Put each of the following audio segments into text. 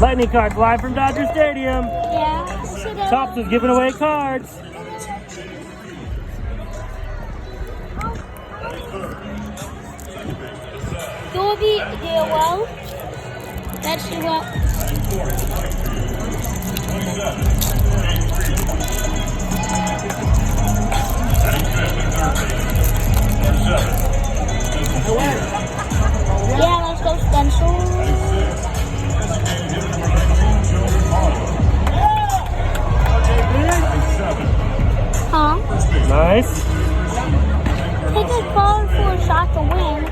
Lightning cards live from Dodger Stadium. Yeah. Topps is giving away cards. Dorby well. Let's do well. Yeah, let's go Spencer. Huh? Nice. Take a card for a shot to win.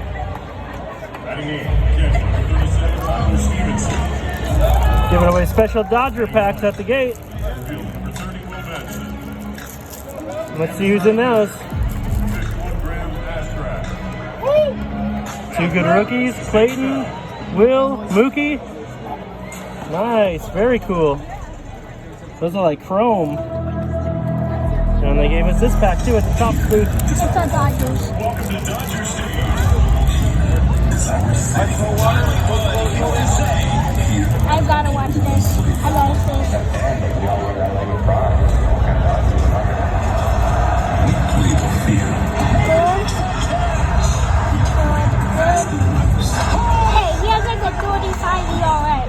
Giving away special Dodger packs at the gate. Let's see who's in those. Two good rookies, Clayton, Will, Mookie. Nice, very cool. Those are like chrome. And they gave us this pack too at the top booth. It's the Dodgers. I've got to watch this. I gotta Hey, he has like a 35 ERA.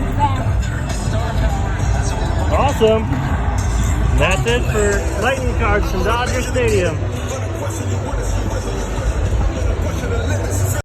Awesome. And that's it for Lightning cards from Dodger Stadium.